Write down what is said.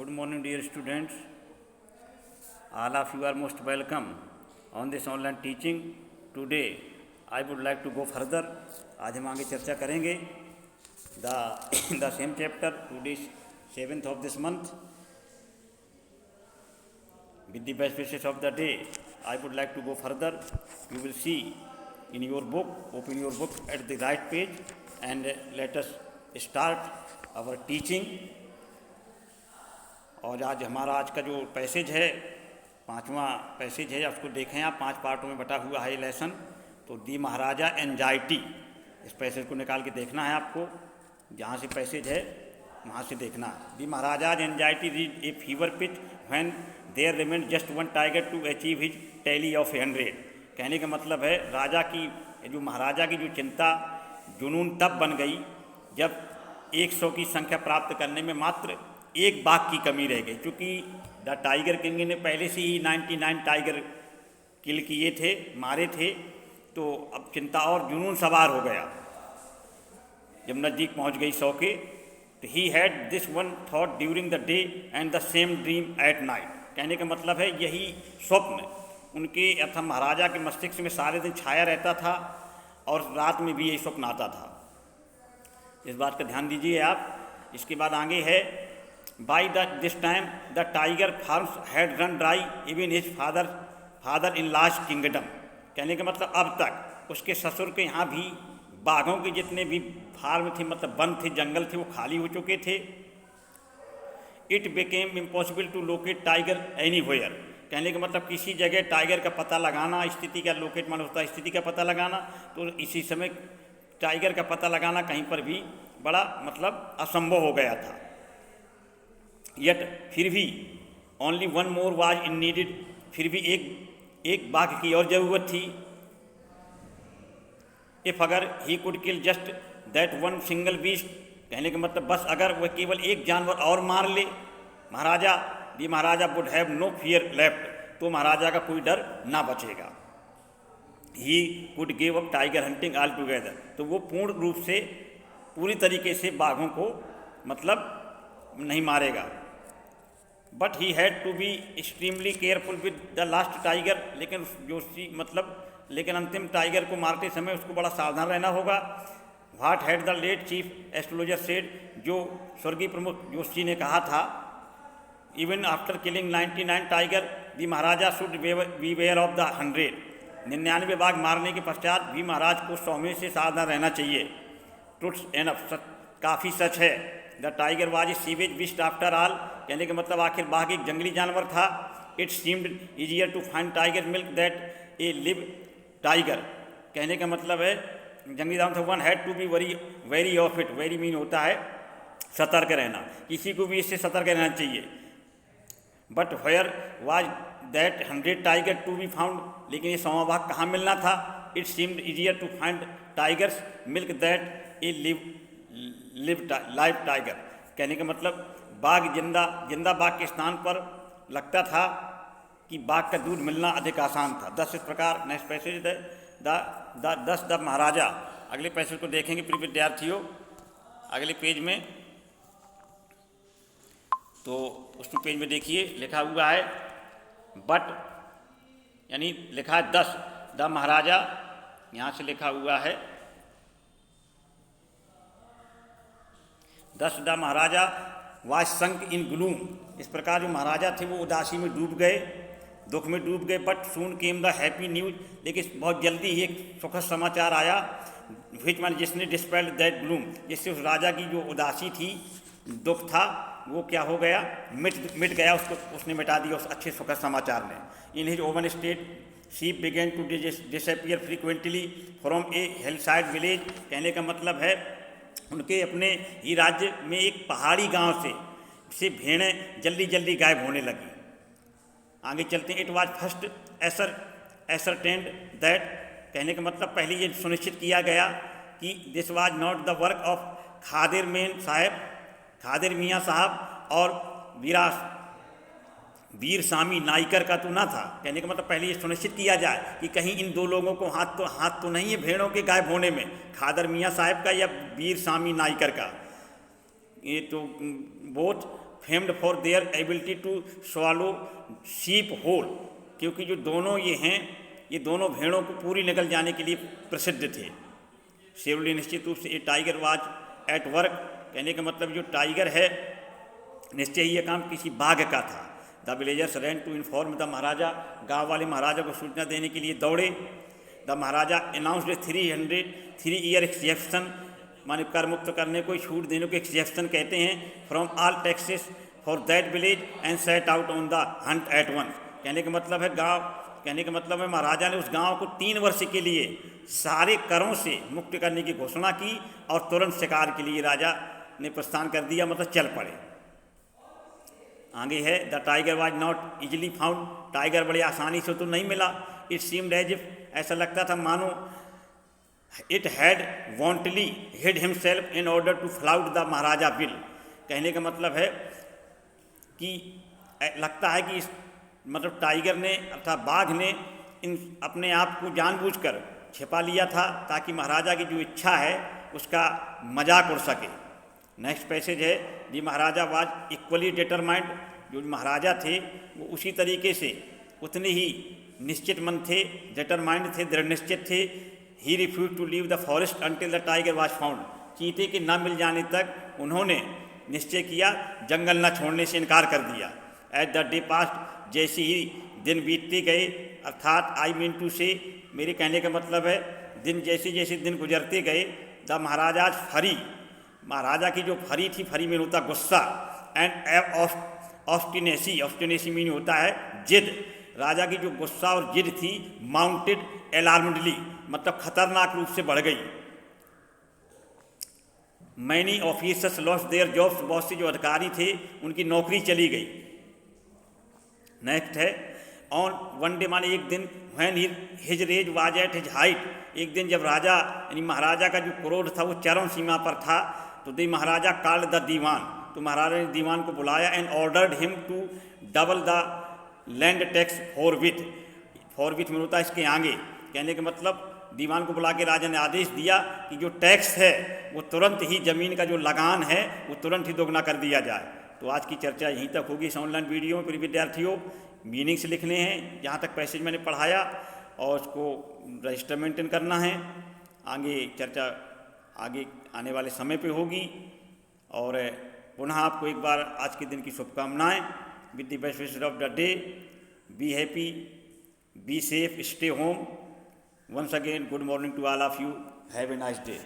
Good morning, dear students. All of you are most welcome on this online teaching. Today, I would like to go further. आज हम आगे चर्चा करेंगे the same chapter. Today is 7th of this month. With the best wishes of the day, I would like to go further. You will see in your book, open your book at the right page, and let us start our teaching. और आज का जो passage है, 5वां passage है, उसको देखें आप, 5 पार्टों में बटा हुआ है ये लेसन. तो दी महाराजा एंजाइटी, इस पैसेज को निकाल के देखना है आपको. जहाँ से पैसेज है वहाँ से देखना है. The Maharaja anxiety reached a fever pitch when there remain just one tiger to achieve his tally of 100. कहने का मतलब है राजा की जो महाराजा की जो चिंता जुनून तब बन गई जब 100 की संख्या प्राप्त करने में मात्र एक बाघ की कमी रह गई. क्योंकि द टाइगर किंग ने पहले से ही 99 टाइगर किल किए थे, मारे थे. तो अब चिंता और जुनून सवार हो गया जब नज़दीक पहुंच गई 100 के. तो he had this one thought during the day and the same dream at night. कहने का मतलब है यही स्वप्न उनके अर्थात महाराजा के मस्तिष्क में सारे दिन छाया रहता था और रात में भी यही स्वप्न आता था. इस बात का ध्यान दीजिए आप. इसके बाद आगे है By this time the tiger farms had run dry even his father-in-law's kingdom. कहने का मतलब अब तक उसके ससुर के यहाँ भी बाघों के जितने भी फार्म थे, मतलब वन थे, जंगल थे, वो खाली हो चुके थे. It became impossible to locate tiger anywhere. कहने का मतलब किसी जगह टाइगर का पता लगाना, स्थिति का लोकेट माना होता है स्थिति का पता लगाना. तो इसी समय टाइगर का पता लगाना कहीं पर भी बड़ा मतलब असंभव हो गया था. यट फिर भी only one more was in needed, फिर भी एक बाघ की और ज़रूरत थी. इफ़ अगर he could kill just that one single beast. कहने का मतलब बस अगर वह केवल एक जानवर और मार ले Maharaja, the Maharaja would have no fear left, तो महाराजा का कोई डर ना बचेगा. He could give up tiger hunting altogether. तो वो पूर्ण रूप से पूरी तरीके से बाघों को मतलब नहीं मारेगा. But he had to be extremely careful with the last tiger. लेकिन लेकिन अंतिम टाइगर को मारते समय उसको बड़ा सावधान रहना होगा. What had the late chief astrologer said, जो स्वर्गीय प्रमुख जोशी ने कहा था, even after killing 99 tiger the maharaja should beware of the 100. 99 बाघ मारने के पश्चात भी महाराज को 100वें से सावधान रहना चाहिए. ट्रुथ्स एनफ, काफ़ी सच है. The tiger was a savage beast after all. कहने का मतलब आखिर बाघ एक जंगली जानवर था. It seemed easier to find tiger milk that a live tiger. कहने का मतलब है जंगली जानवर था. One had to be wary of it. Wary mean होता है सतर्क रहना, किसी को भी इससे सतर्क रहना चाहिए. But where was that 100 tiger to be found. लेकिन ये 100वां बाघ कहाँ मिलना था. It seemed easier to find tiger's milk that a live tiger. कहने का मतलब बाघ जिंदा बाघ के स्थान पर लगता था कि बाघ का दूध मिलना अधिक आसान था. 10 इस प्रकार नेक्स्ट पैसेज द महाराजा. अगले पैसेज को देखेंगे प्रिय विद्यार्थियों अगले पेज में. तो उस पेज में देखिए लिखा हुआ है बट, यानी लिखा है 10 द महाराजा. यहाँ से लिखा हुआ है 10 the Maharaja was sunk in gloom. इस प्रकार जो महाराजा थे वो उदासी में डूब गए, दुख में डूब गए. But soon came the happy news. लेकिन बहुत जल्दी ही एक सुखद समाचार आया, विच मान जिसने डिस्पेल्ड दैट ग्लूम, जिससे उस राजा की जो उदासी थी, दुख था, वो क्या हो गया, मिट गया. उसने मिटा दिया उस अच्छे सुखद समाचार ने. In his own state sheep began to disappear frequently from a hillside village. कहने का मतलब है उनके अपने ही राज्य में एक पहाड़ी गांव से भेड़ें जल्दी गायब होने लगी. आगे चलते हैं. It was first ascertained that. कहने का मतलब पहले ये सुनिश्चित किया गया कि this was not the work of Khadir Miyan Sahab और वीर स्वामी नाइकर का तो ना था. कहने का मतलब पहले ये सुनिश्चित किया जाए कि कहीं इन दो लोगों को हाथ तो नहीं है भेड़ों के गायब होने में, खादर मियाँ साहब का या वीर स्वामी नाइकर का. ये तो both famed for their ability to swallow sheep whole, क्योंकि जो दोनों ये हैं, ये दोनों भेड़ों को पूरी निकल जाने के लिए प्रसिद्ध थे। सेवरली निश्चित रूप से ए टाइगर वाज एट वर्क, कहने का मतलब जो टाइगर है निश्चय ही ये काम किसी बाघ का था। The villagers ran to inform the Maharaja, गाँव वाले महाराजा को सूचना देने के लिए दौड़े। The Maharaja announced 3 year exception, माने कर मुक्त करने को, छूट देने को एक्सेप्शन कहते हैं, from all taxes for that village and set out on the hunt at once. कहने का मतलब है कहने का मतलब है महाराजा ने उस गांव को 3 वर्ष के लिए सारे करों से मुक्त करने की घोषणा की और तुरंत शिकार के लिए राजा ने प्रस्थान कर दिया, मतलब चल पड़े। आगे है the tiger was not easily found, tiger बड़े आसानी से तो नहीं मिला। इट सीम्ड एज इफ, ऐसा लगता था मानो it had wantonly hid himself in order to flout the Maharaja will. कहने का मतलब है कि लगता है कि मतलब टाइगर ने अर्थात बाघ ने इन अपने आप को जानबूझकर छिपा लिया था ताकि महाराजा की जो इच्छा है उसका मजाक उड़ सके। नेक्स्ट पैसेज है the Maharaja was equally determined, जो महाराजा थे वो उसी तरीके से उतने ही निश्चित मन थे, डिटरमाइंड थे, दृढ़ निश्चित थे। He refused to leave the forest until the tiger was found, चीते के न मिल जाने तक उन्होंने निश्चय किया, जंगल न छोड़ने से इनकार कर दिया। एट द डे पास्ट, जैसे ही दिन बीतते गए, अर्थात आई मीन टू से, मेरे कहने का मतलब है दिन जैसे जैसे दिन गुजरते गए, द महाराजाज फरी, महाराजा की जो फरी थी, फरी में होता गुस्सा, एंड ऑस्टिनेसी मीन होता है जिद, राजा की जो गुस्सा और जिद थी, माउंटेड अलार्मडली, मतलब खतरनाक रूप से बढ़ गई। Many officers lost their jobs, बहुत से जो अधिकारी थे उनकी नौकरी चली गई। नेक्स्ट है ऑन वन डे, माने एक दिन, when his rage was at his height, एक दिन जब राजा यानी महाराजा का जो क्रोध था वो चरम सीमा पर था, तो दी महाराजा कॉल्ड द दीवान, तो महाराजा ने दीवान को बुलाया, and ordered him to double the land tax forthwith में होता है इसके आगे। कहने का मतलब दीवान को बुला के राजा ने आदेश दिया कि जो टैक्स है वो तुरंत ही, ज़मीन का जो लगान है वो तुरंत ही दोगुना कर दिया जाए। तो आज की चर्चा यहीं तक होगी इस ऑनलाइन वीडियो में। पूरे विद्यार्थियों मीनिंग्स लिखने हैं, जहाँ तक पैसेज मैंने पढ़ाया, और उसको रजिस्टर मेंटेन करना है। आगे चर्चा आगे आने वाले समय पे होगी। और पुनः आपको एक बार आज के दिन की शुभकामनाएं। With the best wishes of the day, be happy, be safe, stay home. Once again, good morning to all of you. Have a nice day.